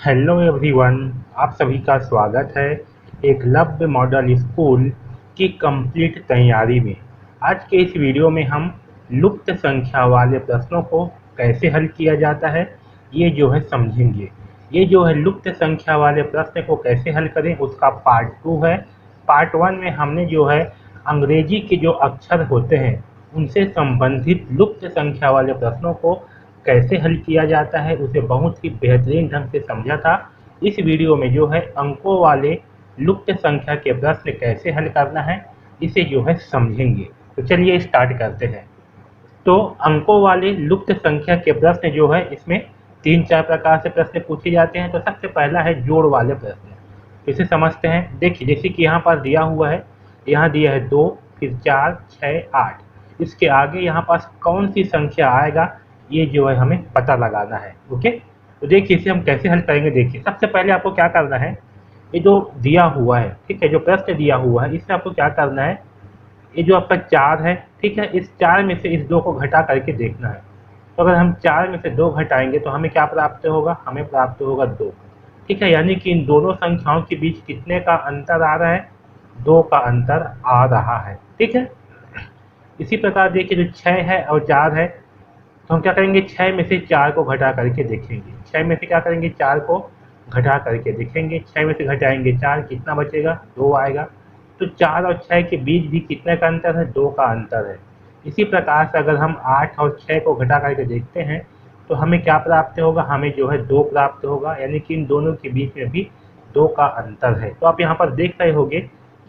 Hello everyone, आप सभी का स्वागत है एकलव्य मॉडल स्कूल की कंप्लीट तैयारी में। आज के इस वीडियो में हम लुप्त संख्या वाले प्रश्नों को कैसे हल किया जाता है ये जो है समझेंगे। ये जो है लुप्त संख्या वाले प्रश्न को कैसे हल करें उसका पार्ट 2 है। पार्ट 1 में हमने जो है अंग्रेजी के जो अक्षर होते हैं उनसे संबंधित लुप्त संख्या वाले प्रश्नों को कैसे हल किया जाता है उसे बहुत ही बेहतरीन ढंग से समझा था। इस वीडियो में जो है अंकों वाले लुप्त संख्या के प्रश्न कैसे हल करना है इसे जो है समझेंगे। तो चलिए स्टार्ट करते हैं। तो अंकों वाले लुप्त संख्या के प्रश्न जो है इसमें 3-4 प्रकार से प्रश्न पूछे जाते हैं। तो सबसे पहला है जोड़ वाले प्रश्न। तो इसे समझते हैं। देखिए जैसे कि यहाँ पर दिया हुआ है, यहाँ दिया है 2, फिर 4, 6, 8। इसके आगे यहाँ पास कौन सी संख्या आएगा ये जो है हमें पता लगाना है। ओके, तो देखिए इसे हम कैसे हल करेंगे। देखिए सबसे पहले आपको क्या करना है, ये जो दिया हुआ है, ठीक है, जो प्रश्न दिया हुआ है इसमें आपको क्या करना है, ये जो आपका 4 है, ठीक है, इस 4 में से इस 2 को घटा करके देखना है। तो अगर हम 4 में से 2 घटाएंगे तो हमें क्या प्राप्त होगा, हमें प्राप्त होगा 2। ठीक है, यानी कि इन दोनों संख्याओं के बीच कितने का अंतर आ रहा है, 2 का अंतर आ रहा है। ठीक है, इसी प्रकार देखिए जो 6 है और 4 है, तो हम क्या करेंगे, 6 में से 4 को घटा करके देखेंगे। 6 में से क्या करेंगे, 4 को घटा करके देखेंगे। 6 में से घटाएंगे 4, कितना बचेगा, 2 आएगा। तो 4 और 6 के बीच भी कितने का अंतर है, 2 का अंतर है। इसी प्रकार से अगर हम 8 और 6 को घटा करके देखते हैं तो हमें क्या प्राप्त होगा, हमें जो है 2 प्राप्त होगा, यानी कि इन दोनों के बीच में भी 2 का अंतर है। तो आप यहाँ पर देख रहे होंगे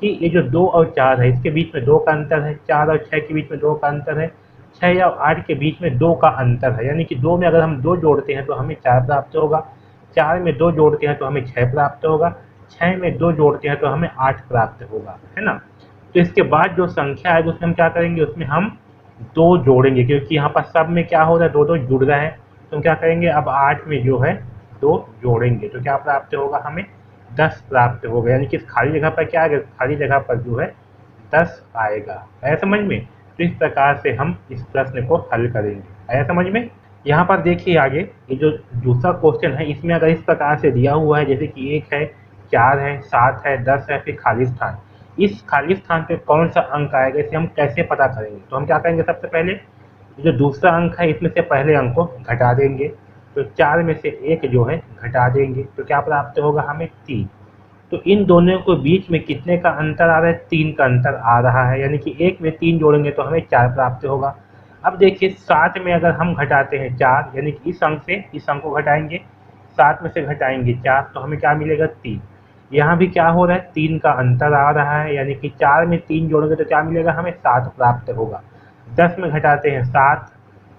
कि ये जो 2 और 4 है इसके बीच में 2 का अंतर है, 4 और 6 के बीच में 2 का अंतर है, 6 या 8 के बीच में 2 का अंतर है। यानी कि 2 में अगर हम 2 जोड़ते हैं तो हमें 4 प्राप्त होगा, 4 में 2 जोड़ते हैं तो हमें 6 प्राप्त होगा, 6 में 2 जोड़ते हैं तो हमें 8 प्राप्त होगा, है ना। तो इसके बाद जो संख्या आएगी उसमें हम क्या करेंगे, उसमें हम 2 जोड़ेंगे, क्योंकि यहाँ पर सब में क्या हो रहा है, 2-2 जुड़ रहा है। तो हम क्या करेंगे, अब 8 में जो है 2 जोड़ेंगे तो क्या प्राप्त होगा, हमें 10 प्राप्त होगा। यानी कि इस खाली जगह पर क्या आएगा, खाली जगह पर जो है 10 आएगा। आया समझ में। तो इस प्रकार से हम इस प्रश्न को हल करेंगे। आया समझ में। यहाँ पर देखिए आगे ये जो दूसरा क्वेश्चन है इसमें अगर इस प्रकार से दिया हुआ है, जैसे कि 1 है, 4 है, 7 है, 10 है, फिर खाली स्थान, इस खाली स्थान पे कौन सा अंक आएगा इसे हम कैसे पता करेंगे। तो हम क्या करेंगे, सबसे पहले जो दूसरा अंक है इसमें से पहले अंक को घटा देंगे। तो 4 में से 1 जो है घटा देंगे तो क्या प्राप्त होगा, हमें 3। तो इन दोनों के बीच में कितने का अंतर आ रहा है, 3 का अंतर आ रहा है। यानी कि 1 में 3 जोड़ेंगे तो हमें 4 प्राप्त होगा। अब देखिए 7 में अगर हम घटाते हैं 4, यानी कि इस अंक से इस अंक को घटाएंगे, 7 में से घटाएंगे 4 तो हमें क्या मिलेगा, 3। यहाँ भी क्या हो रहा है, 3 का अंतर आ रहा है, यानी कि 4 में 3 जोड़ेंगे तो क्या मिलेगा, हमें 7 प्राप्त होगा। 10 में घटाते हैं 7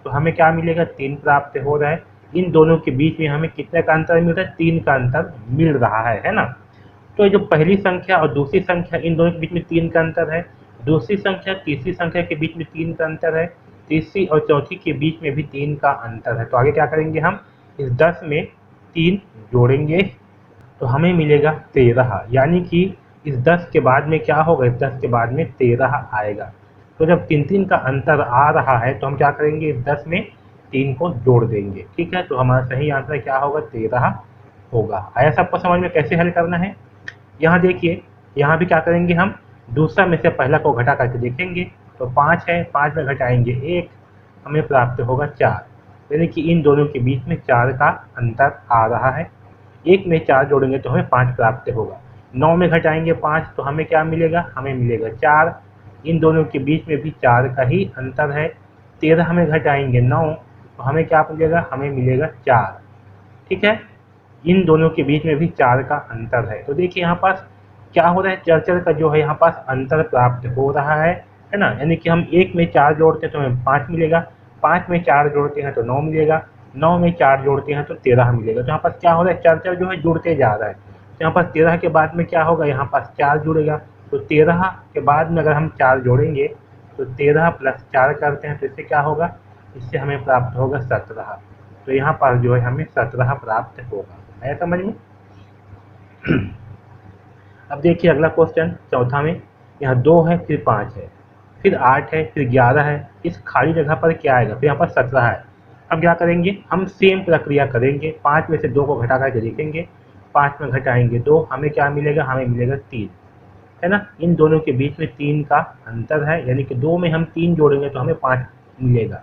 तो हमें क्या मिलेगा, 3 प्राप्त हो रहा है। इन दोनों के बीच में हमें कितने का अंतर मिल रहा है, 3 का अंतर मिल रहा है ना। तो ये जो पहली संख्या और दूसरी संख्या इन दोनों के बीच में 3 का अंतर है, दूसरी संख्या तीसरी संख्या के बीच में 3 का अंतर है, तीसरी और चौथी के बीच में भी 3 का अंतर है। तो आगे क्या करेंगे, हम इस 10 में 3 जोड़ेंगे तो हमें मिलेगा 13। यानी कि इस 10 के बाद में क्या होगा, इस 10 के बाद में 13 आएगा। तो जब 3-3 का अंतर आ रहा है तो हम क्या करेंगे, इस 10 में 3 को जोड़ देंगे। ठीक है, तो हमारा सही आंसर क्या होगा, 13 होगा। आया सबको समझ में कैसे हल करना है। यहाँ देखिए, यहाँ भी क्या करेंगे, हम दूसरा में से पहला को घटा करके देखेंगे। तो 5 है, 5 में घटाएंगे 1, हमें प्राप्त होगा 4। यानी कि इन दोनों के बीच में 4 का अंतर आ रहा है। 1 में 4 जोड़ेंगे तो हमें 5 प्राप्त होगा। 9 में घटाएंगे 5 तो हमें क्या मिलेगा, हमें मिलेगा 4। इन दोनों के बीच में भी 4 का ही अंतर है। 13 में घटाएंगे 9 तो हमें क्या मिलेगा, हमें मिलेगा 4। ठीक है, इन दोनों के बीच में भी 4 का अंतर है। तो देखिए यहाँ पास क्या हो रहा है, चर का जो है यहाँ पास अंतर प्राप्त हो रहा है ना। यानी कि हम 1 में 4 जोड़ते हैं तो हमें 5 मिलेगा, 5 में 4 जोड़ते हैं तो 9 मिलेगा, 9 में 4 जोड़ते हैं तो 13 मिलेगा। तो यहाँ पास क्या हो रहा है, चर जो है जुड़ते जा रहा है। तो यहाँ पास 13 के बाद में क्या होगा, यहाँ पास 4 जुड़ेगा। तो 13 के बाद में अगर हम 4 जोड़ेंगे तो 13 + 4 करते हैं तो इससे क्या होगा, इससे हमें प्राप्त होगा 17। तो यहाँ पास जो है हमें 17 प्राप्त होगा। आया समझ में। अब देखिए अगला क्वेश्चन चौथा में, यहाँ 2 है, फिर 5 है, फिर 8 है, फिर 11 है। इस खाली जगह पर क्या आएगा, फिर यहाँ पर 17 है। अब क्या करेंगे, हम सेम प्रक्रिया करेंगे, 5 में से 2 को घटा करके देखेंगे, 5 में घटाएंगे 2, हमें क्या मिलेगा, हमें मिलेगा 3, है ना। इन दोनों के बीच में 3 का अंतर है, यानी कि 2 में हम 3 जोड़ेंगे तो हमें 5 मिलेगा।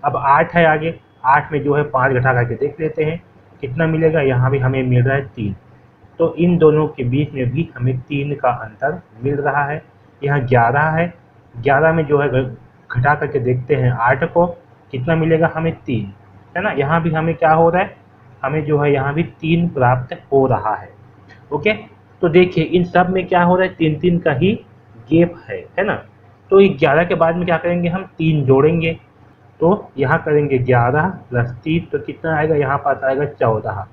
अब 8 है आगे, 8 में जो है 5 घटा करके देख लेते हैं कितना मिलेगा, यहाँ भी हमें मिल रहा है 3। तो इन दोनों के बीच में भी हमें 3 का अंतर मिल रहा है। यहाँ 11 है, 11 में जो है घटा करके देखते हैं 8 को, कितना मिलेगा हमें 3, है ना। यहाँ भी हमें क्या हो रहा है, हमें जो है यहाँ भी 3 प्राप्त हो रहा है। ओके, तो देखिए इन सब में क्या हो रहा है, 3 का ही गैप है ना। तो 11 के बाद में क्या करेंगे, हम 3 जोड़ेंगे, तो यहाँ करेंगे 11 प्लस 3, तो कितना आएगा, यहाँ पास आएगा 14।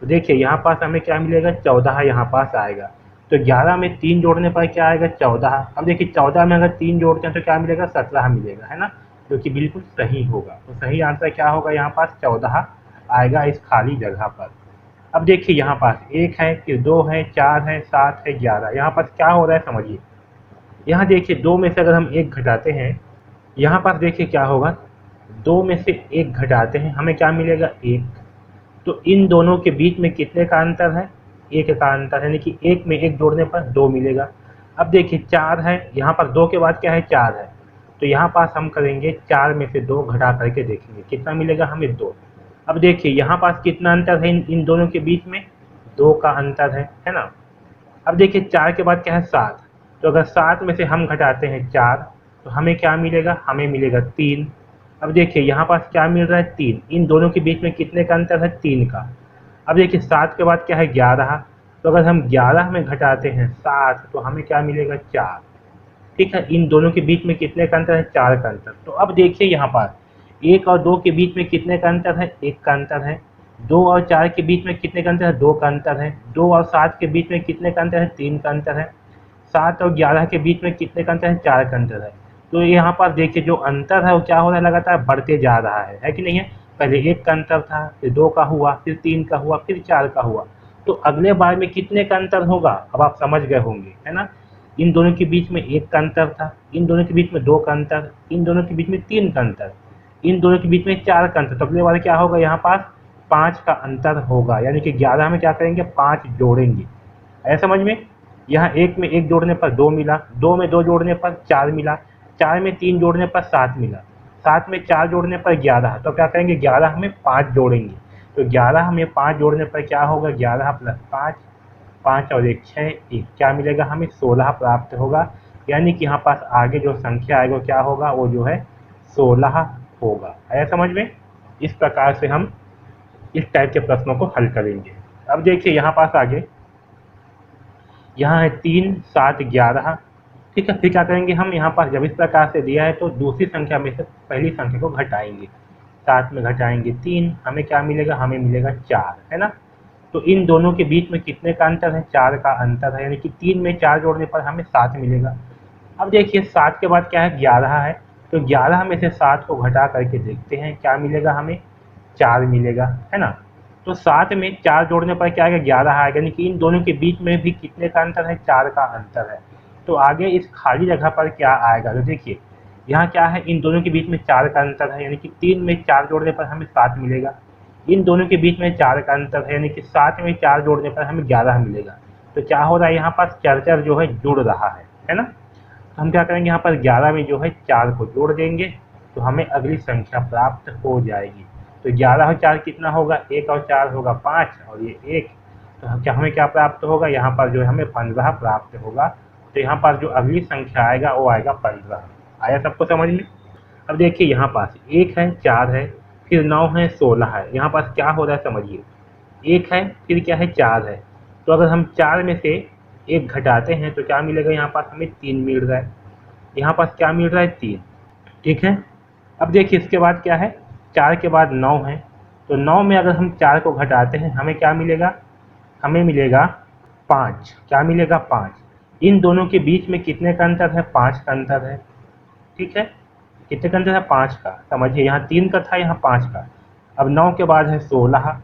तो देखिए यहाँ पास हमें क्या मिलेगा, 14 यहाँ पास आएगा। तो 11 में 3 जोड़ने पर क्या आएगा, 14। अब देखिए 14 में अगर 3 जोड़ते हैं तो क्या मिलेगा, 17 मिलेगा, है ना, जो कि बिल्कुल सही होगा। तो सही आंसर क्या होगा, यहाँ पास 14 आएगा इस खाली जगह पर। अब देखिए यहाँ पास 1 है, फिर 2 है, 4 है, 7 है, 11, यहाँ पास क्या हो रहा है समझिए। यहाँ देखिए 2 में से अगर हम 1 घटाते हैं, यहाँ पास देखिए क्या होगा, 2 में से 1 घटाते हैं हमें क्या मिलेगा, 1। तो इन दोनों के बीच में कितने का अंतर है, 1 का अंतर है, यानी कि 1 में 1 जोड़ने पर 2 मिलेगा। अब देखिए 4 है, यहाँ पर 2 के बाद क्या है, 4 है, तो यहाँ पास हम करेंगे 4 में से 2 घटा करके देखेंगे कितना मिलेगा हमें, 2। अब देखिए यहाँ पास कितना अंतर है इन दोनों के बीच में, 2 का अंतर है ना। अब देखिए 4 के बाद क्या है, 7, तो अगर 7 में से हम घटाते हैं 4 तो हमें क्या मिलेगा, हमें मिलेगा 3। अब देखिए यहाँ पास क्या मिल रहा है, 3, इन दोनों के बीच में कितने का अंतर है, 3 का। अब देखिए 7 के बाद क्या है, 11, तो अगर हम 11 में घटाते हैं 7 तो हमें क्या मिलेगा, 4। ठीक है, इन दोनों के बीच में कितने का अंतर है, 4 का अंतर। तो अब देखिए यहाँ पास 1 और 2 के बीच में कितने का अंतर है, 1 का अंतर है। 2 और 4 के बीच में कितने का अंतर है, 2 का अंतर है। 2 और 7 के बीच में कितने का अंतर है, 3 का अंतर है। 7 और 11 के बीच में कितने का अंतर है, 4 का अंतर है। तो यहाँ पर देखिए जो अंतर है वो क्या हो रहा है, लगातार बढ़ते जा रहा है कि नहीं है। पहले 1 का अंतर था, फिर 2 का हुआ, फिर 3 का हुआ, फिर 4 का हुआ। तो अगले बार में कितने का अंतर होगा, अब आप समझ गए होंगे, है ना। इन दोनों के बीच में 1 का अंतर था, इन दोनों के बीच में 2 का अंतर, इन दोनों के बीच में 3 का अंतर, इन दोनों के बीच में 4 का अंतर। तो अगले बार क्या होगा, यहाँ पास 5 का अंतर होगा, यानी कि 11 में क्या करेंगे, 5 जोड़ेंगे। आया समझ में। यहाँ 1 में 1 जोड़ने पर 2 मिला, 2 में 2 जोड़ने पर 4 मिला, 4 में 3 जोड़ने पर 7 मिला, 7 में 4 जोड़ने पर 11। तो क्या करेंगे, 11 में 5 जोड़ेंगे। तो 11 में 5 जोड़ने पर क्या होगा, 11 प्लस 5, 5 और 1 6, 1 क्या मिलेगा हमें, 16 प्राप्त होगा। यानी कि यहाँ पास आगे जो संख्या आएगा क्या होगा, वो जो है 16 होगा। आया समझ में। इस प्रकार से हम इस टाइप के प्रश्नों को हल करेंगे। अब देखिए यहाँ पास आगे, यहाँ है 3 7 11। ठीक है, फिर क्या करेंगे हम, यहाँ पास जब इस प्रकार से दिया है तो दूसरी संख्या में से पहली संख्या को घटाएंगे। 7 में घटाएंगे 3, हमें क्या मिलेगा, हमें मिलेगा 4, है ना। तो इन दोनों के बीच में कितने का अंतर है, 4 का अंतर है, यानी कि 3 में 4 जोड़ने पर हमें 7 मिलेगा। अब देखिए 7 के बाद क्या है, 11 है, तो 11 में से 7 को घटा करके देखते हैं क्या मिलेगा हमें, 4 मिलेगा, है ना। तो 7 में 4 जोड़ने पर क्या आएगा, 11 आएगा, यानी कि इन दोनों के बीच में भी कितने का अंतर है, 4 का अंतर है। तो आगे इस खाली जगह पर क्या आएगा, तो देखिए यहाँ क्या है, इन दोनों के बीच में 4 का अंतर है, यानी कि 3 में 4 जोड़ने पर हमें 7 मिलेगा। इन दोनों के बीच में 4 का अंतर है, यानी कि 7 में 4 जोड़ने पर हमें 11 मिलेगा। तो क्या हो रहा है, यहाँ पास चर जो है जुड़ रहा है ना। तो हम क्या करेंगे, यहाँ पर 11 में जो है 4 को जोड़ देंगे तो हमें अगली संख्या प्राप्त हो जाएगी। तो 11 और 4 कितना होगा, 1 और 4 होगा 5, और ये 1, तो क्या हमें क्या प्राप्त होगा, यहाँ पर जो है हमें 15 प्राप्त होगा। तो यहाँ पर जो अगली संख्या आएगा वो आएगा 15। आया सबको समझ में। अब देखिए यहाँ पास 1 है, 4 है, फिर 9 है, 16 है। यहाँ पास क्या हो रहा है समझिए, 1 है, फिर क्या है, 4 है, तो अगर हम 4 में से 1 घटाते हैं तो क्या मिलेगा, यहाँ पास हमें 3 मिल रहा है। यहाँ पास क्या मिल रहा है, 3। ठीक है, अब देखिए इसके बाद क्या है, 4 के बाद 9 है, तो 9 में अगर हम 4 को घटाते हैं हमें क्या मिलेगा, हमें मिलेगा 5। क्या मिलेगा, 5। इन दोनों के बीच में कितने का अंतर है, 5 का अंतर है। ठीक है, कितने का अंतर है, 5 का। समझिए यहाँ 3 का था, यहाँ 5 का। अब 9 के बाद है 16,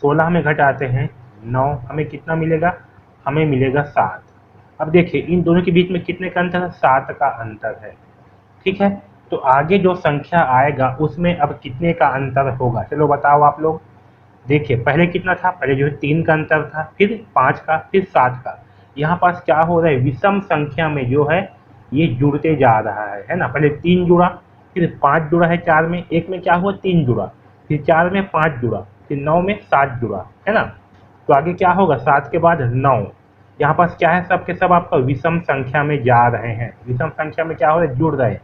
16 में घटाते हैं 9, हमें कितना मिलेगा, हमें मिलेगा 7। अब देखिए इन दोनों के बीच में कितने का अंतर है, 7 का अंतर है। ठीक है, तो आगे जो संख्या आएगा उसमें अब कितने का अंतर होगा, चलो बताओ आप लोग। देखिए पहले कितना था, पहले जो है 3 का अंतर था, फिर 5 का, फिर 7 का। यहाँ पास क्या हो रहा है, विषम संख्या में जो है ये जुड़ते जा रहा है ना। पहले 3 जुड़ा, फिर 5 जुड़ा है 4 में, एक में क्या हुआ 3 जुड़ा, फिर 4 में 5 जुड़ा, फिर 9 में 7 जुड़ा, है ना। तो आगे क्या होगा, 7 के बाद 9। यहाँ पास क्या है, सब के सब आपका विषम संख्या में जा रहे हैं। विषम संख्या में क्या हो रहा है, जुड़ रहे हैं।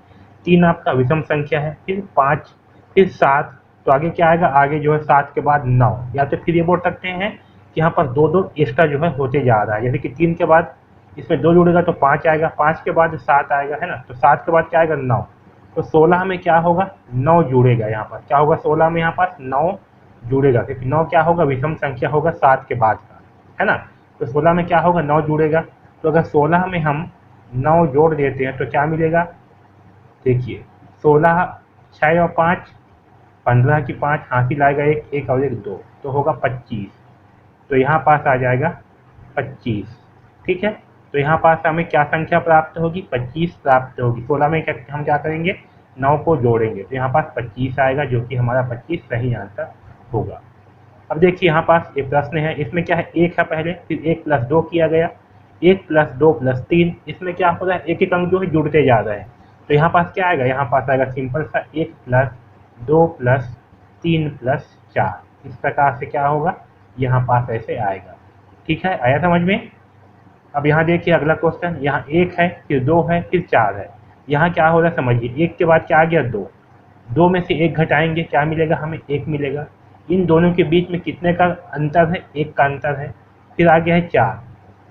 3 आपका विषम संख्या है, फिर 5, फिर 7। तो आगे क्या आएगा, आगे जो है 7 के बाद 9। या तो फिर ये बोल सकते हैं कि यहाँ पर 2 2 एक्स्ट्रा जो है होते जा रहा है। जैसे कि 3 के बाद इसमें 2 जुड़ेगा तो 5 आएगा, 5 के बाद 7 आएगा, है ना। तो 7 के बाद क्या आएगा 9। तो 16 में क्या होगा, 9 जुड़ेगा। यहाँ पर क्या होगा, 16 में यहाँ पास 9 जुड़ेगा, क्योंकि 9 क्या होगा, विषम संख्या होगा 7 के बाद का, है ना। तो 16 में क्या होगा, 9 जुड़ेगा। तो अगर 16 में हम 9 जोड़ देते हैं तो क्या मिलेगा, देखिए 16, 6 और 5, 15 की 5 हासिल आएगा, एक एक और एक 2, तो होगा 25। तो यहाँ पास आ जाएगा 25, ठीक है। तो यहाँ पास हमें क्या संख्या प्राप्त होगी, 25 प्राप्त होगी। 16 में हम क्या करेंगे, 9 को जोड़ेंगे, तो यहाँ पास 25 आएगा, जो कि हमारा 25 सही आंसर होगा। अब देखिए यहाँ पास एक प्रश्न है, इसमें क्या है, 1 है पहले, फिर 1 + 2 किया गया, 1 + 2 + 3। इसमें क्या हो रहा है, एक एक अंक जो है जुड़ते जा रहे हैं। तो यहाँ पास क्या आएगा, यहाँ पास आएगा सिंपल सा 1 + 2 + 3 + 4। इस प्रकार से क्या होगा, यहाँ पास ऐसे आएगा। ठीक है, आया समझ में। अब यहाँ देखिए अगला क्वेश्चन, यहाँ 1 है, फिर 2 है, फिर 4 है। यहाँ क्या हो रहा है समझिए, 1 के बाद क्या आ गया 2, 2 में से 1 घटाएंगे, क्या मिलेगा हमें, 1 मिलेगा। इन दोनों के बीच में कितने का अंतर है, 1 का अंतर है। फिर आ गया है 4,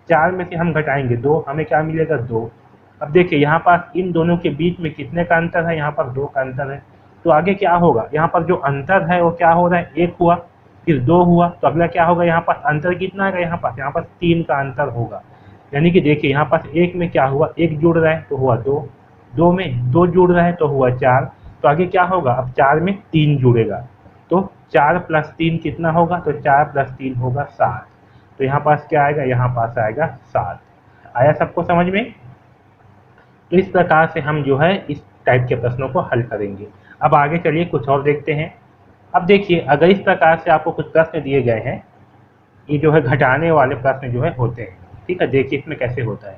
4 में से हम घटाएंगे 2, हमें क्या मिलेगा 2। अब देखिए यहाँ पास इन दोनों के बीच में कितने का अंतर है, यहाँ पर 2 का अंतर है। तो आगे क्या होगा, यहाँ पर जो अंतर है वो क्या हो रहा है, 1 हुआ, फिर 2 हुआ, तो अगला क्या होगा, यहाँ पास अंतर कितना आएगा, यहाँ पास 3 का अंतर होगा। यानी कि देखिए यहाँ पास 1 में क्या हुआ, 1 जुड़ रहा है तो हुआ 2, 2 में 2 जुड़ रहा है तो हुआ 4। तो आगे क्या होगा, अब 4 में 3 जुड़ेगा, तो 4 + 3 कितना होगा, तो 4 + 3 होगा 7। तो यहाँ पास क्या आएगा, यहाँ पास आएगा 7। आया सबको समझ में। तो इस प्रकार से हम जो है इस टाइप के प्रश्नों को हल करेंगे। अब आगे चलिए कुछ और देखते हैं। अब देखिए अगर इस प्रकार से आपको कुछ प्रश्न दिए गए हैं, ये जो है घटाने वाले प्रश्न जो है होते हैं, ठीक है। देखिए इसमें कैसे होता है,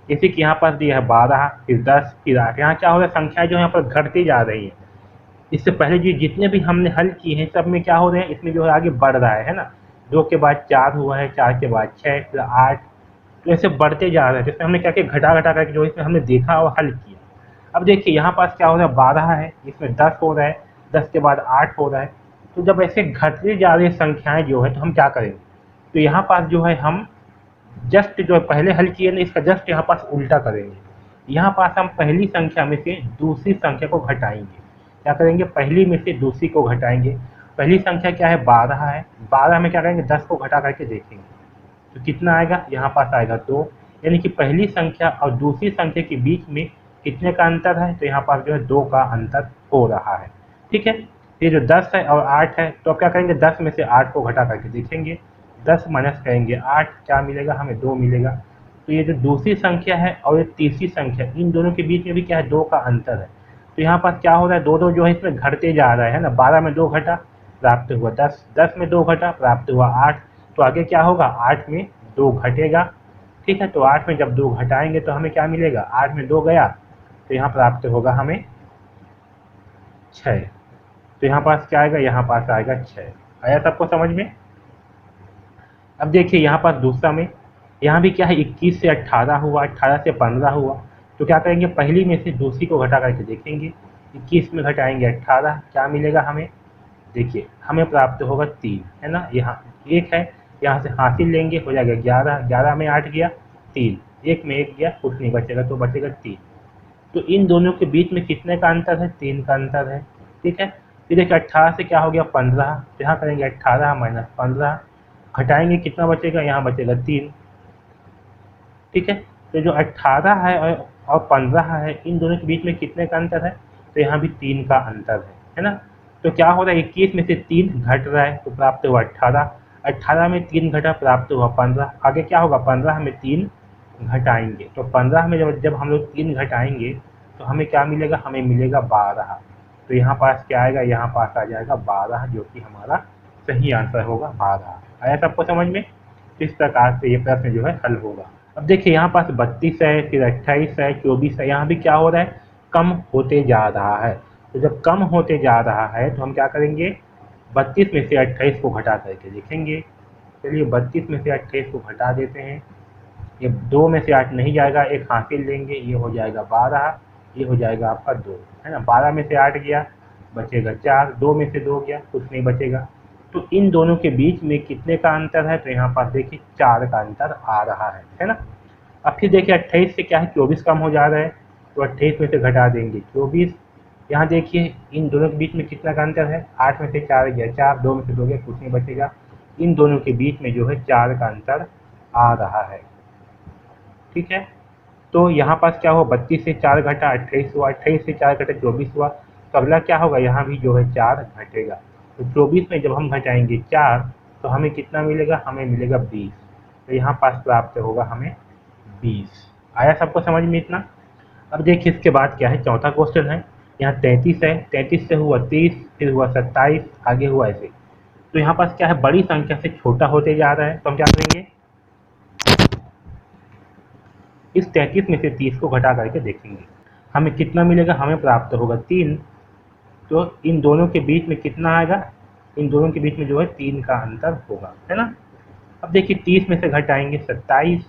जैसे कि यहाँ पर दिया है 12, फिर 10, फिर 8। यहाँ क्या हो रहा है, संख्या जो यहाँ पर घटती जा रही है। इससे पहले जो जितने भी हमने हल किए हैं सब में क्या हो रहे हैं, इसमें जो है आगे बढ़ रहा है ना। 2 के बाद 4 हुआ है, 4 के बाद 6, फिर 8, तो ऐसे बढ़ते जा रहे हैं। जिसमें हमने क्या किया, घटा घटा करके जो इसमें हमने देखा और हल किया। अब देखिए यहाँ पास क्या हो रहा है, 12 है, इसमें 10 हो रहा है, 10 के बाद 8 हो रहा है। तो जब ऐसे घटती जा रही संख्याएं जो है तो हम क्या करेंगे, तो यहाँ पास जो है हम जस्ट जो है पहले हल किए ना, इसका जस्ट यहाँ पास उल्टा करेंगे। यहाँ पास हम पहली संख्या में से दूसरी संख्या को घटाएंगे। क्या करेंगे, पहली में से दूसरी को घटाएंगे। पहली संख्या क्या है, 12 है, 12 में क्या करेंगे, 10 को घटा करके देखेंगे तो कितना आएगा, यहाँ पास आएगा 2। यानी कि पहली संख्या और दूसरी संख्या के बीच में कितने का अंतर है, तो यहाँ पास जो है 2 का अंतर हो रहा है। ठीक है, ये जो 10 है और 8 है, तो अब क्या करेंगे, 10 में से 8 को घटा करके देखेंगे, 10 माइनस करेंगे 8, क्या मिलेगा हमें, 2 मिलेगा। तो ये जो दूसरी संख्या है और ये तीसरी संख्या, इन दोनों के बीच में भी क्या है, 2 का अंतर है। तो यहाँ पास क्या हो रहा है, 2 2 जो है इसमें घटते जा रहा है ना। 12 में 2 घटा, प्राप्त हुआ 10, 10 में 2 घटा, प्राप्त हुआ 8। तो आगे क्या होगा, 8 में 2 घटेगा। ठीक है, तो 8 में जब 2 घटाएंगे तो हमें क्या मिलेगा, 8 में 2 गया तो यहाँ प्राप्त होगा हमें 6। तो यहाँ पास क्या आएगा, यहाँ पास आएगा 6। आया सबको समझ में। अब देखिए यहाँ पास दूसरा में, यहाँ भी क्या है, 21 से 18 हुआ, 18 से 15 हुआ। तो क्या करेंगे, पहली में से दूसरी को घटा करके देखेंगे। 21 में घटाएंगे 18, क्या मिलेगा हमें, देखिए हमें प्राप्त होगा 3, है ना। यहाँ 1 है, यहाँ से हासिल लेंगे, हो जाएगा 11, 11 में 8 गया, 3, 1 में 1 गया, कुछ नहीं बचेगा, तो बचेगा 3। तो इन दोनों के बीच में कितने का अंतर है, 3 का अंतर है। ठीक है, फिर देखिए 18 से क्या हो गया 15, तो यहाँ करेंगे 18 माइनस 15, घटाएंगे कितना बचेगा, यहाँ बचेगा 3। ठीक है, तो जो 18 है और 15 है, इन दोनों के बीच में कितने का अंतर है, तो यहाँ भी 3 का अंतर है ना। तो क्या हो रहा है, 21 में से 3 घट रहा है, तो प्राप्त हुआ 18, 18 में 3 घटा, प्राप्त हुआ 15। आगे क्या होगा, 15 में 3 घटाएंगे, तो 15 में जब हम लोग 3 घटाएंगे तो हमें क्या मिलेगा, हमें मिलेगा 12। तो यहाँ पास क्या आएगा, यहाँ पास आ जाएगा 12, जो कि हमारा सही आंसर होगा 12। आया सबको समझ में? इस प्रकार से ये प्रश्न जो है हल होगा। अब देखिए यहाँ पास 32 है, फिर 28 है, 24 है, यहाँ भी क्या हो रहा है, कम होते जा रहा है। तो जब कम होते जा रहा है तो हम क्या करेंगे, 32 में से 28 को घटा करके देखेंगे। चलिए 32 में से 28 को घटा देते हैं। ये 2 में से 8 नहीं जाएगा, एक हासिल लेंगे, ये हो जाएगा 12, ये हो जाएगा आपका 2, है ना। 12 में से 8 गया, बचेगा 4, 2 में से 2 गया, कुछ नहीं बचेगा। तो इन दोनों के बीच में कितने का अंतर है, तो यहाँ पास देखिए 4 का अंतर आ रहा है ना। अब फिर देखिए 28 से क्या है, 24 कम हो जा रहा है, तो 28 में से घटा देंगे 24। यहाँ देखिए इन दोनों के बीच में कितना का अंतर है, 8 में से 4 गया 4, 2 में से 2 गया, कुछ नहीं बचेगा। इन दोनों के बीच में जो है 4 का अंतर आ रहा है, ठीक है। तो यहाँ पास क्या हुआ, 32 से 4 घटा 28 हुआ, 28 से 4 घटा 24 हुआ। तो अगला क्या होगा, यहाँ भी जो है 4 घटेगा। तो 24 में जब हम घटाएंगे 4 तो हमें कितना मिलेगा, हमें मिलेगा 20। तो यहाँ पास प्राप्त होगा हमें 20। आया सबको समझ में इतना? अब देखिए इसके बाद क्या है, चौथा क्वेश्चन है। यहाँ 33 है, 33 से हुआ 30, फिर हुआ 27, आगे हुआ ऐसे। तो यहाँ पास क्या है, बड़ी संख्या से छोटा होते जा रहा है। तो हम क्या करेंगे, इस 33 में से 30 को घटा करके देखेंगे, हमें कितना मिलेगा, हमें प्राप्त होगा 3। तो इन दोनों के बीच में कितना आएगा, इन दोनों के बीच में जो है 3 का अंतर होगा, है ना। अब देखिए 30 में से घटाएंगे 27,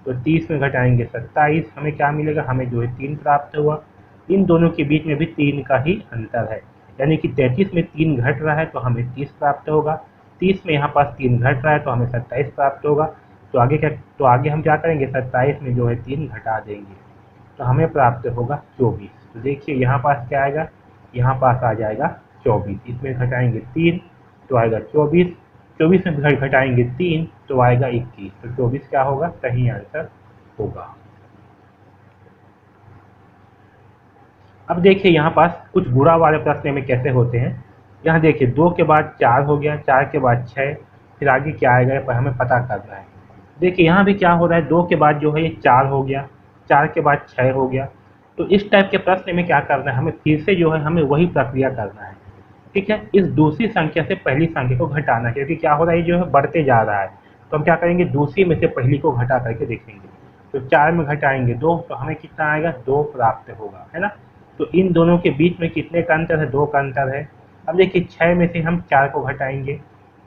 तो 30 में घटाएंगे 27, हमें क्या मिलेगा, हमें जो है 3 प्राप्त हुआ। इन दोनों के बीच में भी 3 का ही अंतर है, यानी कि 33 में 3 घट रहा है तो हमें 30 प्राप्त होगा, 30 में यहाँ पास 3 घट रहा है तो हमें 27 प्राप्त होगा। तो आगे क्या, तो आगे हम क्या करेंगे, 27 में जो है 3 घटा देंगे, तो हमें प्राप्त होगा 24। तो देखिए यहाँ पास क्या आएगा, यहाँ पास आ जाएगा 24, इसमें घटाएंगे 3 तो आएगा 24, 24 में घटाएंगे 3 तो आएगा 21। तो 24 क्या होगा, सही आंसर होगा। अब देखिए यहाँ पास कुछ गुणा वाले प्रश्न में कैसे होते हैं। यहाँ देखिए 2 के बाद 4 हो गया, 4 के बाद 6, फिर आगे क्या आएगा पर हमें पता करना है। देखिए यहाँ भी क्या हो रहा है, 2 के बाद जो है ये 4 हो गया, 4 के बाद 6 हो गया। तो इस टाइप के प्रश्न में क्या करना है, हमें फिर से जो है हमें वही प्रक्रिया करना है, ठीक है। इस दूसरी संख्या से पहली संख्या को घटाना, क्योंकि क्या हो रहा है, ये जो है बढ़ते जा रहा है। तो हम क्या करेंगे, दूसरी में से पहली को घटा करके देखेंगे। तो 4 में घटाएंगे 2, तो हमें कितना आएगा, 2 प्राप्त होगा, है ना। तो इन दोनों के बीच में कितने का अंतर है, 2 का अंतर है। अब देखिए 6 में से हम 4 को घटाएंगे,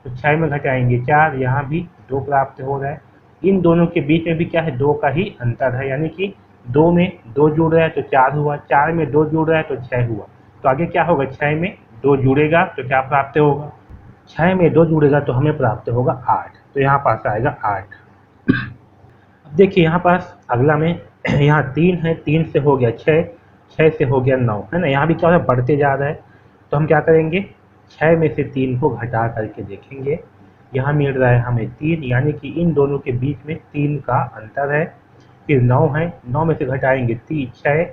तो 6 में घटाएंगे 4, यहाँ भी 2 प्राप्त हो रहा है। इन दोनों के बीच में भी क्या है, 2 का ही अंतर है, यानी कि 2 में 2 जुड़ रहा है तो 4 हुआ, 4 में 2 जुड़ रहा है तो 6 हुआ। तो आगे क्या होगा, 6 में 2 जुड़ेगा तो क्या प्राप्त होगा, 6 में 2 जुड़ेगा तो हमें प्राप्त होगा 8। तो यहाँ पास आएगा 8। अब देखिए यहाँ पास अगला में यहाँ 3 है, 3 से हो गया 6, 6 से हो गया 9, है ना। यहाँ भी क्या हो रहा है, बढ़ते जा रहा है। तो हम क्या करेंगे, 6 में से 3 को घटा करके देखेंगे, यहाँ मिल रहा है हमें 3, यानी कि इन दोनों के बीच में 3 का अंतर है। फिर 9 है, 9 में से घटाएंगे 6,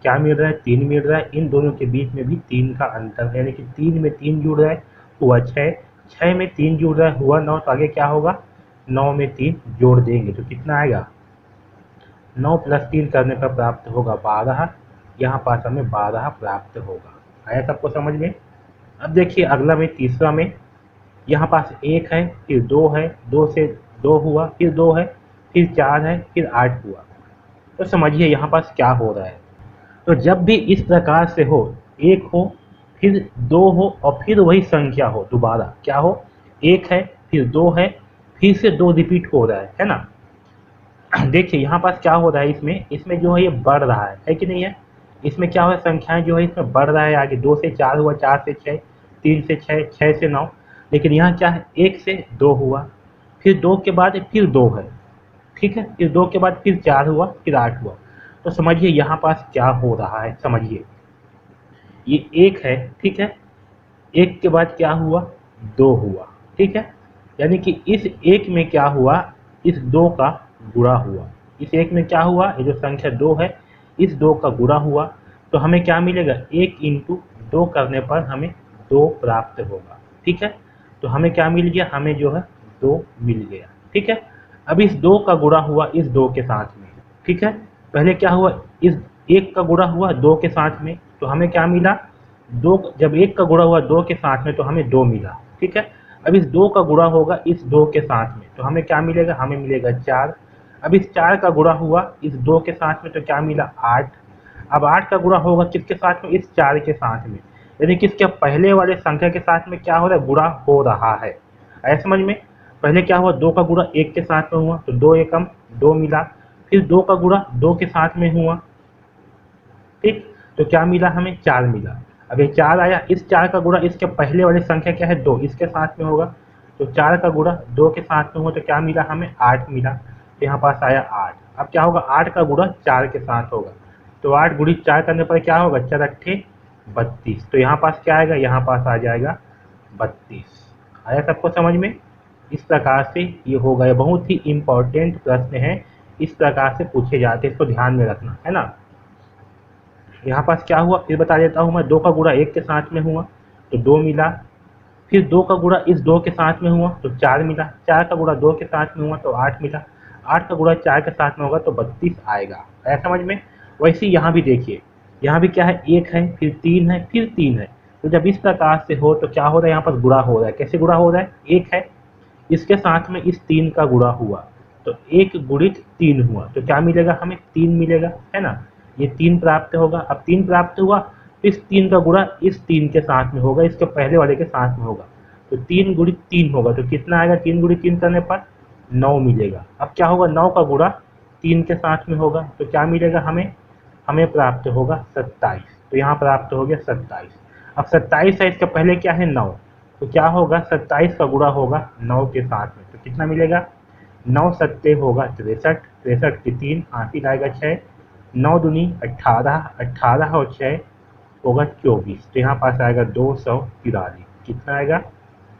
क्या मिल रहा है, 3 मिल रहा है। इन दोनों के बीच में भी 3 का अंतर है, यानी कि 3 में 3 जुड़ रहा है हुआ 6, 6 में 3 जुड़ रहा है हुआ 9। तो आगे क्या होगा, 9 में 3 जोड़ देंगे तो कितना आएगा, 9 + 3 करने पर प्राप्त होगा 12। यहाँ पास हमें 12 प्राप्त होगा। आया सबको समझ में? अब देखिए अगला में तीसरा में यहाँ पास 1 है, फिर 2 है, 2 से 2 हुआ, फिर 2 है, फिर 4 है, फिर 8 हुआ। तो समझिए यहाँ पास क्या हो रहा है। तो जब भी इस प्रकार से हो, 1 हो, फिर 2 हो और फिर वही संख्या हो, दोबारा क्या हो, 1 है, फिर 2 है, फिर से 2 रिपीट हो रहा है ना। देखिए यहाँ पास क्या हो रहा है, इसमें जो है ये बढ़ रहा है कि नहीं है। इसमें क्या हुआ, संख्याएं जो है इसमें बढ़ रहा है, आगे 2 से 4 हुआ, 4 से 6, 3 से 6, 6 से 9। लेकिन यहाँ क्या है, 1 से 2 हुआ, फिर 2 के बाद फिर 2 है, ठीक है, फिर 2 के बाद फिर 4 हुआ, फिर 8 हुआ। तो समझिए यहाँ पास क्या हो रहा है, समझिए ये 1 है, ठीक है, 1 के बाद क्या हुआ, 2 हुआ, ठीक है, यानी कि इस 1 में क्या हुआ, इस 2 का गुणा हुआ। इस 1 में क्या हुआ, ये जो संख्या 2 है, इस 2 का गुणा हुआ। तो हमें क्या मिलेगा, 1 × 2 करने पर हमें 2 प्राप्त होगा, ठीक है। तो हमें क्या मिल गया, हमें जो है 2 मिल गया, ठीक है। अब इस 2 का गुणा हुआ इस 2 के साथ में, ठीक है। पहले क्या हुआ, इस 1 का गुणा हुआ 2 के साथ में तो हमें क्या मिला, 2। जब 1 का गुणा हुआ 2 के साथ में तो हमें 2 मिला, ठीक है। अब इस 2 का गुणा होगा इस 2 के साथ में तो हमें क्या मिलेगा, हमें मिलेगा 4। अब इस 4 का गुणा हुआ इस 2 के साथ में तो क्या मिला, 8। अब 8 का गुणा होगा किसके साथ में, इस 4 के साथ में, यानी कि इसके पहले वाले संख्या के साथ में क्या हो रहा है, गुणा हो रहा है। आया समझ में। पहले क्या हुआ, 2 का गुणा 1 के साथ में हुआ तो 2 एकम 2 मिला। फिर 2 का गुणा 2 के साथ में हुआ, ठीक, तो क्या मिला, हमें 4 मिला। अब ये 4 आया, इस 4 का गुणा इसके पहले वाली संख्या क्या है, 2, इसके साथ में होगा तो 4 का गुणा 2 के साथ में हुआ तो क्या मिला, हमें 8 मिला। तो यहाँ पास आया 8। अब क्या होगा, 8 का गुणा 4 के साथ होगा तो 8 गुणित 4 करने पर क्या होगा, 4 अट्ठे 32। तो यहाँ पास क्या आएगा, यहाँ पास आ जाएगा 32। आया सबको समझ में। इस प्रकार से ये होगा, ये बहुत ही इंपॉर्टेंट प्रश्न है, इस प्रकार से पूछे जाते हैं, इसको ध्यान में रखना है ना। यहाँ पास क्या हुआ फिर बता देता हूँ मैं, 2 का गुणा 1 के साथ में हुआ तो 2 मिला। फिर 2 का गुणा इस 2 के साथ में हुआ तो 4 मिला। 4 का गुणा 2 के साथ में हुआ तो 8 मिला। 8 का गुणा 4 के साथ में होगा तो 32 आएगा। आया समझ में। वैसे यहाँ भी देखिए, यहाँ भी क्या है, 1 है, फिर 3 है, फिर 3 है। तो जब इस प्रकार से हो तो क्या हो रहा है, यहाँ पर गुणा हो रहा है। कैसे गुणा हो रहा है, 1 है, इसके साथ में इस 3 का गुणा हुआ तो 1 गुणित 3 हुआ तो क्या मिलेगा, हमें 3 मिलेगा, है ना। ये 3 प्राप्त होगा। अब 3 प्राप्त हुआ तो इस 3 का गुणा इस 3 के साथ में होगा, इसके पहले वाले के साथ में होगा तो 3 गुणित 3 होगा तो कितना आएगा, 3 गुणित 3 करने पर 9 मिलेगा। अब क्या होगा, 9 का गुणा 3 के साथ में होगा तो क्या मिलेगा, हमें प्राप्त होगा 27। तो यहाँ प्राप्त हो गया 27। अब 27 है, इसके पहले क्या है, 9, तो क्या होगा, 27 का गुणा होगा 9 के साथ में तो कितना मिलेगा, 9 सत्ते होगा 63, 63 की 3 8 ही लाएगा 6, 9 दूनी 18, 18 और 6 होगा 24। तो यहाँ पास आएगा 243। कितना आएगा,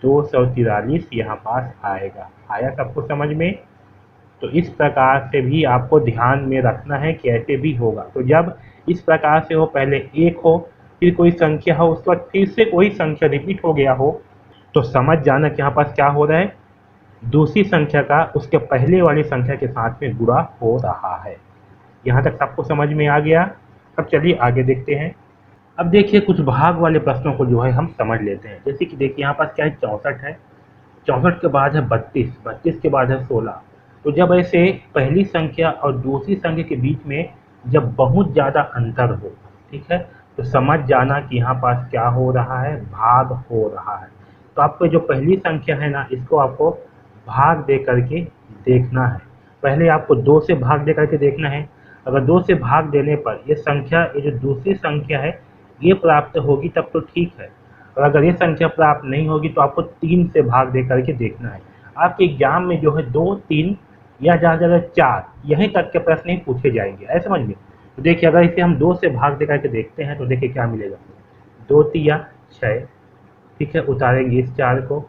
243 यहाँ पास आएगा। आया सबको समझ में। तो इस प्रकार से भी आपको ध्यान में रखना है कि ऐसे भी होगा। तो जब इस प्रकार से हो, पहले 1 हो फिर कोई संख्या हो उसके बाद फिर से कोई संख्या रिपीट हो गया हो तो समझ जाना कि यहाँ पास क्या हो रहा है, दूसरी संख्या का उसके पहले वाली संख्या के साथ में गुणा हो रहा है। यहाँ तक सबको समझ में आ गया। अब चलिए आगे देखते हैं। अब देखिए कुछ भाग वाले प्रश्नों को जो है हम समझ लेते हैं। जैसे कि देखिए यहाँ पास क्या है, 64 है, 64 के बाद है 32, 32 के बाद है 16। तो जब ऐसे पहली संख्या और दूसरी संख्या के बीच में जब बहुत ज़्यादा अंतर हो, ठीक है, तो समझ जाना कि यहाँ पास क्या हो रहा है, भाग हो रहा है। तो आपको जो पहली संख्या है ना, इसको आपको भाग दे करके देखना है। पहले आपको 2 से भाग दे करके देखना है। अगर 2 से भाग देने पर ये संख्या, ये जो दूसरी संख्या है ये प्राप्त होगी तब तो ठीक है, और अगर ये संख्या प्राप्त नहीं होगी तो आपको 3 से भाग दे करके देखना है। आपके एग्जाम में जो है 2, 3 या ज़्यादा से ज़्यादा 4 यहीं तक के प्रश्न ही पूछे जाएंगे, ऐसे समझ में। तो देखिए अगर इसे हम 2 से भाग दे करके देखते हैं तो देखिए क्या मिलेगा, 2 तिया 6, ठीक है, उतारेंगे इस 4 को,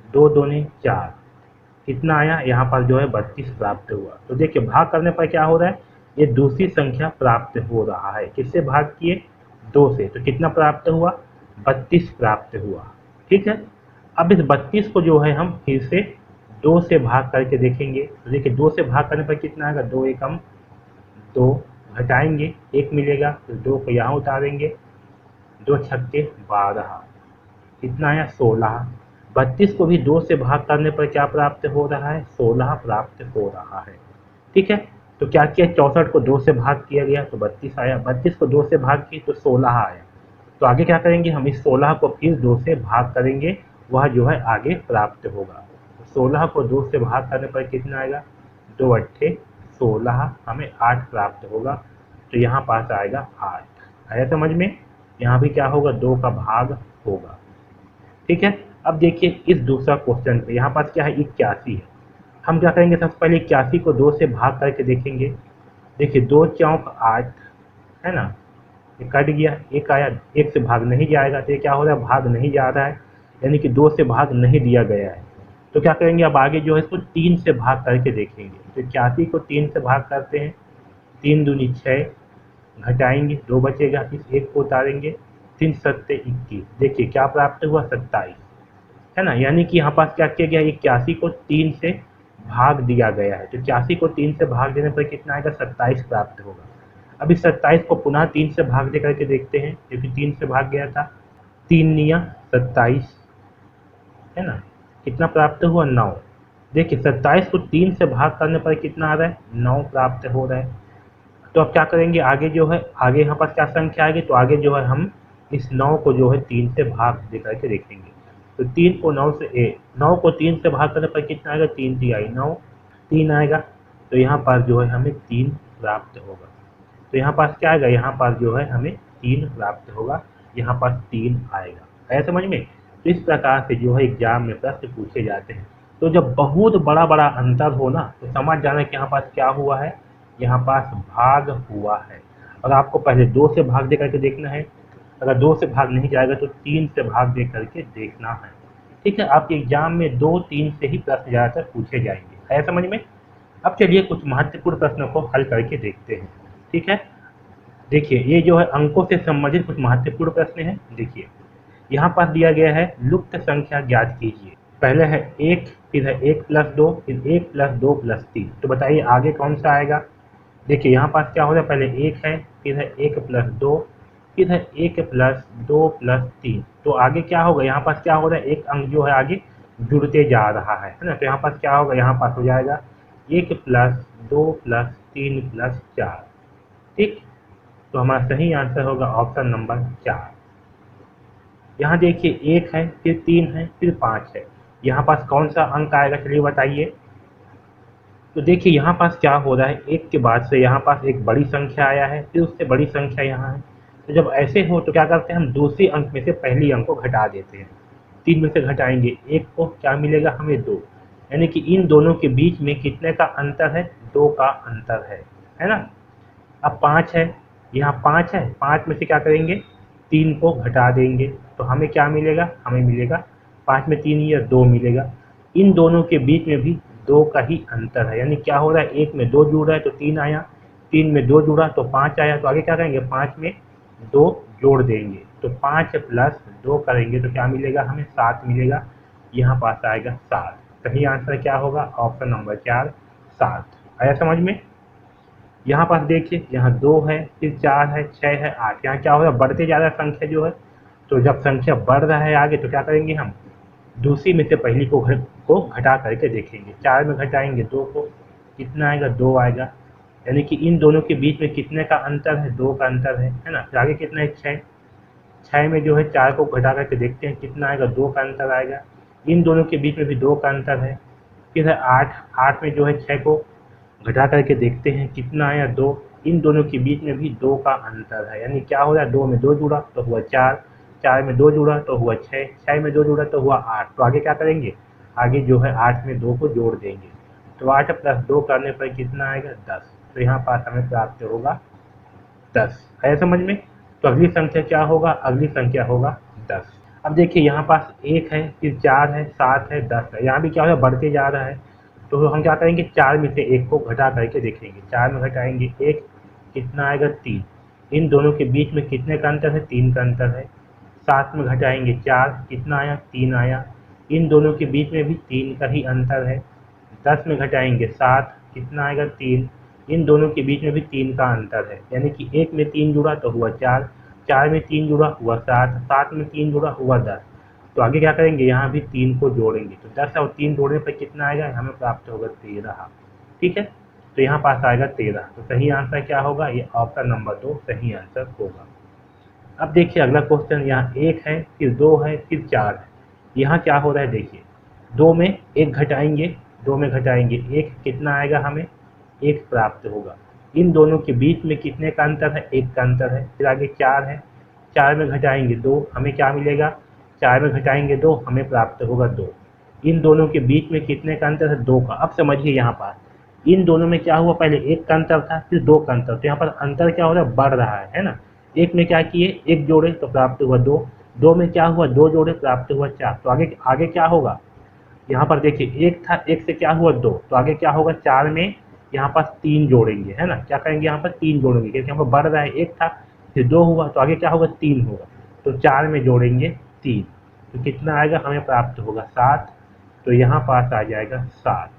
2 दूनी 4, कितना आया, यहाँ पर जो है 32 प्राप्त हुआ। तो देखिए भाग करने पर क्या हो रहा है, ये दूसरी संख्या प्राप्त हो रहा है। किससे भाग किए, 2 से, तो कितना प्राप्त हुआ, 32 प्राप्त हुआ, ठीक है। अब इस 32 को जो है हम फिर से 2 से भाग करके देखेंगे। तो देखिए 2 से भाग करने पर कितना आएगा, 2 एकम 2, घटाएंगे 1 मिलेगा तो 2 को यहाँ उतारेंगे, 2 छक्के 12, कितना आया 16। 32 को भी 2 से भाग करने पर क्या प्राप्त हो रहा है, 16 प्राप्त हो रहा है, ठीक है। तो क्या किया, 64 को 2 से भाग किया गया तो 32 आया, 32 को 2 से भाग किए तो 16 आया। तो आगे क्या करेंगे, हम इस 16 को फिर 2 से भाग करेंगे, वह जो है आगे प्राप्त होगा। 16 को 2 से भाग करने पर कितना आएगा, 2 अट्ठे 16, हमें 8 प्राप्त होगा। तो यहाँ पास आएगा 8। आया समझ में। यहाँ भी क्या होगा, 2 का भाग होगा, ठीक है। अब देखिए इस दूसरा क्वेश्चन पे यहाँ पास क्या है, 81 है। हम क्या करेंगे, सबसे पहले 81 को 2 से भाग करके देखेंगे। देखिए 2 चौक 8, है ना, ये कट गया, एक आया, एक से भाग नहीं जाएगा तो ये क्या हो रहा है, भाग नहीं जा रहा है, यानी कि 2 से भाग नहीं दिया गया है। तो क्या करेंगे, अब आगे जो है इसको 3 से भाग करके देखेंगे। तो 81 को 3 से भाग करते हैं, 3 दूनी 6, घटाएंगे 2 बचेगा, इस 1 को उतारेंगे, 3 सत्ते 21, देखिए क्या प्राप्त हुआ, 27, है ना। यानी कि यहाँ पास क्या किया गया, 81 को 3 से भाग दिया गया है। तो 81 को 3 से भाग देने पर कितना आएगा, 27 प्राप्त होगा। अब इस 27 को पुनः 3 से भाग दे करके देखते हैं, क्योंकि 3 से भाग गया था। 3 निया 27, है ना। कितना प्राप्त हुआ? 9। देखिए 27 को 3 से भाग करने पर कितना आ रहा है? 9 प्राप्त हो रहा है। तो अब क्या करेंगे आगे जो है, आगे यहाँ पास क्या संख्या आएगी, तो आगे जो है हम इस 9 को जो है 3 से भाग दे करके देखेंगे। तो 3 को 9 से 9 को 3 से भाग करने पर कितना आएगा? 3 3 आई 9, 3 आएगा। तो यहाँ पास जो है हमें 3 प्राप्त होगा। तो यहाँ पास क्या आएगा? यहाँ पास जो है हमें 3 प्राप्त होगा, यहाँ पास 3 आएगा। है समझ में? तो इस प्रकार से जो है एग्जाम में प्रश्न पूछे जाते हैं। तो जब बहुत बड़ा बड़ा अंतर हो ना, तो समझ जाना कि यहाँ पास क्या हुआ है, यहाँ पास भाग हुआ है। और आपको पहले 2 से भाग दे करके देखना है, अगर 2 से भाग नहीं जाएगा तो 3 से भाग दे करके देखना है। ठीक है, आपके एग्जाम में 2 3 से ही प्रश्न ज़्यादातर पूछे जाएंगे। है समझ में? अब चलिए कुछ महत्वपूर्ण प्रश्नों को हल करके देखते हैं। ठीक है, देखिए ये जो है अंकों से संबंधित कुछ महत्वपूर्ण प्रश्न हैं। देखिए यहाँ पास दिया गया है लुप्त संख्या ज्ञात कीजिए। पहले है 1, फिर है 1 + 2, फिर 1 + 2 + 3। तो बताइए आगे कौन सा आएगा? देखिए यहाँ पास क्या हो रहा है, पहले 1 है, फिर है 1 + 2, फिर है 1 + 2 + 3। तो आगे क्या होगा? यहाँ पास क्या हो रहा है, एक अंक जो है आगे जुड़ते जा रहा है ना। तो यहाँ पास क्या होगा? यहाँ पास हो जाएगा 1 + 2 + 3 + 4। ठीक, तो हमारा सही आंसर होगा ऑप्शन नंबर 4। यहाँ देखिए 1 है, फिर 3 है, फिर 5 है। यहाँ पास कौन सा अंक आएगा, चलिए बताइए। तो देखिए यहाँ पास क्या हो रहा है, 1 के बाद से यहाँ पास एक बड़ी संख्या आया है, फिर उससे बड़ी संख्या यहाँ है। तो जब ऐसे हो तो क्या करते हैं हम, दूसरे अंक में से पहली अंक को घटा देते हैं। 3 में से घटाएंगे 1 को, क्या मिलेगा हमें? 2। यानी कि इन दोनों के बीच में कितने का अंतर है? 2 का अंतर है ना। अब 5 है, यहाँ 5 है, 5 में से क्या करेंगे? 3 को घटा देंगे, तो हमें क्या मिलेगा? हमें मिलेगा 5 में 3 या 2 मिलेगा। इन दोनों के बीच में भी 2 का ही अंतर है, यानी क्या हो रहा है, 1 में 2 जुड़ रहा है तो 3 आया, 3 में 2 जुड़ा तो 5 आया। तो आगे क्या करेंगे? 5 में 2 जोड़ देंगे, तो 5 + 2 करेंगे तो क्या मिलेगा हमें? 7 मिलेगा। यहाँ पास आएगा 7। सही आंसर क्या होगा? Option number 4, 7। आया समझ में? यहाँ पास देखिए, यहाँ 2 है, फिर 4 है, 6 है, 8। यहाँ क्या हो रहा है? बढ़ते जा रहा है संख्या जो है। तो जब संख्या बढ़ रहा है आगे तो क्या करेंगे हम? दूसरी में से पहली को घटा करके देखेंगे। 4 में घटाएंगे 2 को, कितना आएगा? 2 आएगा। यानी कि इन दोनों के बीच में कितने का अंतर है? 2 का अंतर है ना। फिर आगे कितना है? 6। 6 में जो है 4 को घटा करके देखते हैं कितना आएगा? 2 का अंतर आएगा। इन दोनों के बीच में भी 2 का अंतर है। फिर है 8। 8 में जो है 6 को घटा करके देखते हैं कितना आया? 2। इन दोनों के बीच में भी 2 का अंतर है, यानी क्या हो रहा है? 2 में 2 जुड़ा तो हुआ 4, 4 में 2 जुड़ा तो हुआ 6, 6 में 2 जुड़ा तो हुआ 8। तो आगे क्या करेंगे? आगे जो है 8 में 2 को जोड़ देंगे, तो 8 + 2 करने पर कितना आएगा? 10। तो यहाँ पास हमें प्राप्त होगा 10। है समझ में? तो अगली संख्या क्या होगा? अगली संख्या होगा 10। अब देखिए यहाँ पास 1 है, फिर 4 है, 7 है, 10 है। यहाँ भी क्या हो रहा है? बढ़ते जा रहा है। तो हम क्या करेंगे? 4 में से 1 को घटा करके देखेंगे। 4 में घटाएंगे 1, कितना आएगा? 3। इन दोनों के बीच में कितने का अंतर है? 3 का अंतर है। 7 में घटाएंगे 4, कितना आया? 3 आया। इन दोनों के बीच में भी 3 का ही अंतर है। 10 में घटाएंगे 7, कितना आएगा? 3। इन दोनों के बीच में भी 3 का अंतर है, यानी कि 1 में 3 जुड़ा तो हुआ 4, 4 में 3 जुड़ा हुआ 7, 7 में 3 जुड़ा हुआ 10। तो आगे क्या करेंगे? यहाँ भी 3 को जोड़ेंगे, तो 10 और 3 जोड़ने पर कितना आएगा? हमें प्राप्त होगा 13। ठीक है, तो यहाँ पास आएगा 13। तो सही आंसर क्या होगा? ये ऑप्शन नंबर 2 सही आंसर होगा। अब देखिए अगला क्वेश्चन, यहाँ 1 है, फिर 2 है, फिर 4 है। यहाँ क्या हो रहा है? देखिए 2 में 1 घटाएंगे, 2 में घटाएंगे 1, कितना आएगा? हमें 1 प्राप्त होगा। इन दोनों के बीच में कितने का अंतर है? 1 का अंतर है। फिर आगे 4 है, 4 में घटाएंगे 2, हमें क्या मिलेगा? 4 में घटाएंगे 2, हमें प्राप्त होगा 2। इन दोनों के बीच में कितने का अंतर है? 2 का। अब समझिए यहाँ पास इन दोनों में क्या हुआ? पहले 1 का अंतर था, फिर 2 का अंतर। तो यहाँ पर अंतर क्या हो रहा है? बढ़ रहा है ना। 1 में क्या किए? 1 जोड़े तो प्राप्त हुआ 2। 2 में क्या हुआ? 2 जोड़े प्राप्त हुआ 4। तो आगे आगे क्या होगा? यहाँ पर देखिए 1 था, 1 से क्या हुआ? 2। तो आगे क्या होगा? 4 में यहाँ पास 3 जोड़ेंगे, है ना। क्या करेंगे? यहाँ पर 3 जोड़ेंगे, क्योंकि यहाँ पर बढ़ रहा है। 1 था, फिर 2 हुआ, तो आगे क्या होगा? 3 होगा। तो 4 में जोड़ेंगे 3, तो कितना आएगा? हमें प्राप्त होगा 7। तो यहाँ पास आ जाएगा 7।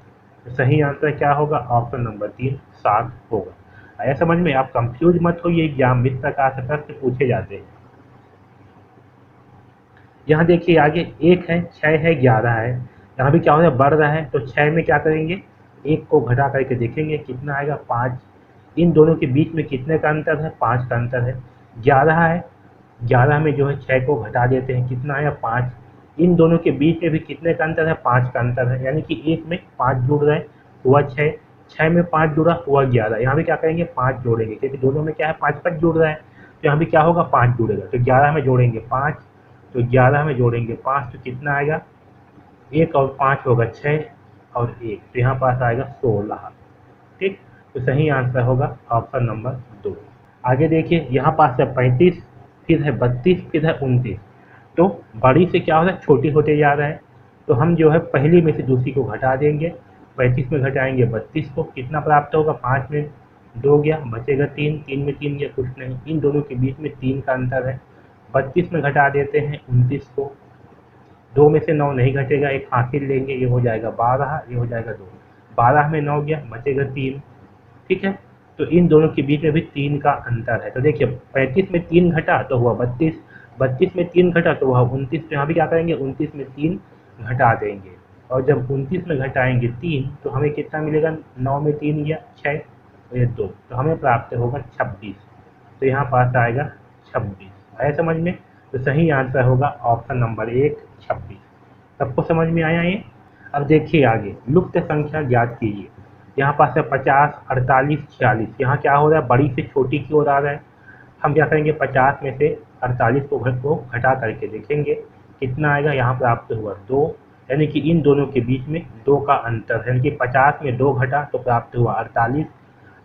तो सही आंसर क्या होगा? ऑप्शन नंबर 3, 7 होगा। आया समझ में? आप कंफ्यूज मत होइए, एग्जाम में इस प्रकार से प्रश्न पूछे जाते हैं। यहाँ देखिए आगे 1 है, 6 है, 11 है। यहाँ भी क्या हो रहा है, बढ़ रहा है, तो 6 में क्या करेंगे, 1 को घटा करके देखेंगे कितना आएगा, 5। इन दोनों के बीच में कितने का अंतर है, 5 का अंतर है। 11 है, 11 में जो है 6 को घटा देते हैं, कितना आया, 5। इन दोनों के बीच में भी कितने का अंतर है, 5 का अंतर है, यानी कि 1 में 5 जुड़ रहे हैं, हुआ 6, 6 में 5 जुड़ा हुआ 11। यहाँ भी क्या करेंगे, 5 जोड़ेंगे, क्योंकि दोनों में क्या है, 5 5 जुड़ रहा है, तो यहाँ भी क्या होगा, 5 जुड़ेगा। तो 11 में जोड़ेंगे 5, तो 11 में जोड़ेंगे 5, तो कितना आएगा, 1 और 5 होगा 6 और 1, तो यहाँ पास आएगा 16। ठीक, तो सही आंसर होगा ऑप्शन नंबर 2। आगे देखिए, यहाँ पास है 35, फिर है 32, फिर है 29। तो बड़ी से क्या हो रहा है, छोटी होते जा रहा है, तो हम जो है पहली में से दूसरी को घटा देंगे। 35 में घटाएंगे 32 को, कितना प्राप्त होगा, 5 में 2 गया, बचेगा 3, 3 में 3 गया, कुछ नहीं, इन दोनों के बीच में 3 का अंतर है। 32 में घटा देते हैं 29 को, 2 में से 9 नहीं घटेगा, एक हासिल लेंगे, ये हो जाएगा 12, ये हो जाएगा 2, 12 में 9 गया, बचेगा 3। ठीक है, तो इन दोनों के बीच में भी 3 का अंतर है। तो देखिए 35 में 3 घटा तो हुआ 32, 32 में 3 घटा तो हुआ 29। तो यहाँ भी क्या करेंगे, 29 में 3 घटा देंगे, और जब 29 में घटाएंगे 3 तो हमें कितना मिलेगा, 9 में 3 गया 6, और ये 2, तो हमें प्राप्त होगा 26। तो यहाँ पास आएगा 26। आया समझ में? तो सही आंसर होगा ऑप्शन नंबर 1, 26। सबको समझ में आया ये? अब देखिए आगे, लुप्त संख्या ज्ञात कीजिए। यहाँ पास है 50, 48, 46। यहाँ क्या हो रहा है, बड़ी से छोटी की ओर आ रहा है। हम क्या करेंगे, 50 में से 48 को घटा करके देखेंगे कितना आएगा, यहाँ प्राप्त हुआ 2, यानी कि इन दोनों के बीच में 2 का अंतर है, यानी कि 50 में 2 घटा तो प्राप्त हुआ 48,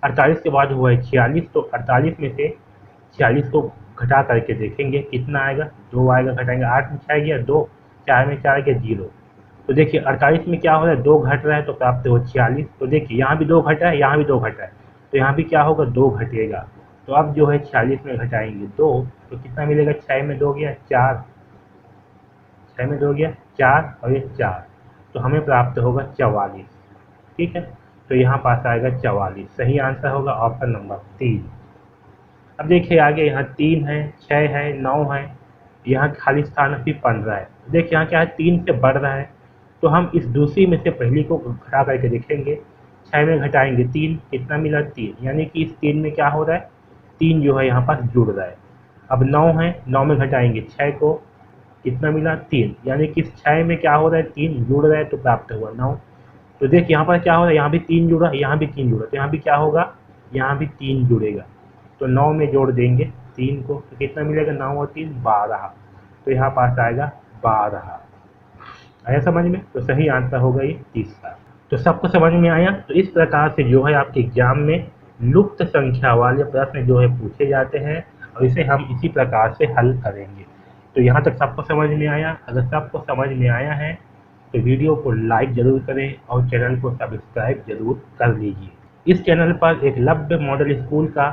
48 के बाद हुआ है 46, तो 48 में से 46 को घटा करके देखेंगे कितना आएगा, 2 आएगा, घटाएंगे 8 में 6 गया 2, 4 में 4 गया 0। तो देखिए 48 में क्या हो रहा है, 2 घट रहा है, तो प्राप्त हो 46। तो देखिए यहाँ भी 2 घटा है, यहाँ भी 2 घटा है, तो यहाँ भी क्या होगा, 2 घटेगा। तो अब जो है 46 में घटाएंगे 2, तो कितना मिलेगा, 6 में 2 गया 4, 6 में 2 गया 4, और ये 4, तो हमें प्राप्त होगा 44। ठीक है, तो यहाँ पास आएगा 44। सही आंसर होगा ऑप्शन नंबर 3। अब देखिए आगे, यहाँ 3 है, 6 है, 9 है, यहाँ खाली स्थान अभी 15 है। देखिए यहाँ क्या है, 3 से बढ़ रहा है, तो हम इस दूसरी में से पहली को घटा करके देखेंगे। 6 में घटाएंगे 3, कितना मिला 3, यानी कि इस 3 में क्या हो रहा है, 3 जो है यहाँ पास जुड़ रहा है। अब 9 है, 9 में घटाएंगे 6 को, कितना मिला 3, यानी कि इस 6 में क्या हो रहा है, 3 जुड़ रहा है, तो प्राप्त हुआ 9। तो देखिए यहाँ पर क्या हो रहा है, यहाँ भी 3 जुड़ा, यहाँ भी 3 जुड़ा, तो यहाँ भी क्या होगा, यहाँ भी 3 जुड़ेगा, तो 9 में जोड़ देंगे 3 को, तो कितना मिलेगा, 9 और 3 12, तो यहाँ पास आएगा 12। आया समझ में? तो सही आंसर होगा ये तीसरा। तो सबको समझ में आया? तो इस प्रकार से जो है आपके एग्जाम में लुप्त संख्या वाले प्रश्न जो है पूछे जाते हैं, और इसे हम इसी प्रकार से हल करेंगे। तो यहाँ तक सबको समझ में आया? अगर सबको समझ में आया है तो वीडियो को लाइक जरूर करें और चैनल को सब्सक्राइब जरूर कर लीजिए। इस चैनल पर एक लव्य मॉडल स्कूल का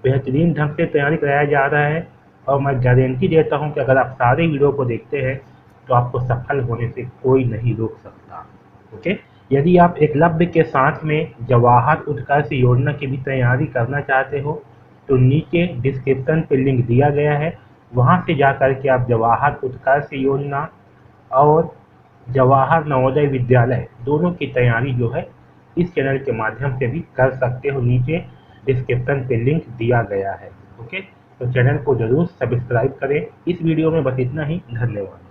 बेहतरीन ढंग से तैयारी कराया जा रहा है, और मैं गारंटी देता हूँ कि अगर आप सारे वीडियो को देखते हैं तो आपको सफल होने से कोई नहीं रोक सकता। ओके, यदि आप एकलव्य के साथ में जवाहर उत्कर्ष योजना की भी तैयारी करना चाहते हो तो नीचे डिस्क्रिप्शन पे लिंक दिया गया है, वहाँ से जा कर के आप जवाहर उत्कर्ष योजना और जवाहर नवोदय विद्यालय दोनों की तैयारी जो है इस चैनल के माध्यम से भी कर सकते हो। नीचे डिस्क्रिप्शन पे लिंक दिया गया है। ओके, तो चैनल को जरूर सब्सक्राइब करें। इस वीडियो में बस इतना ही, धन्यवाद।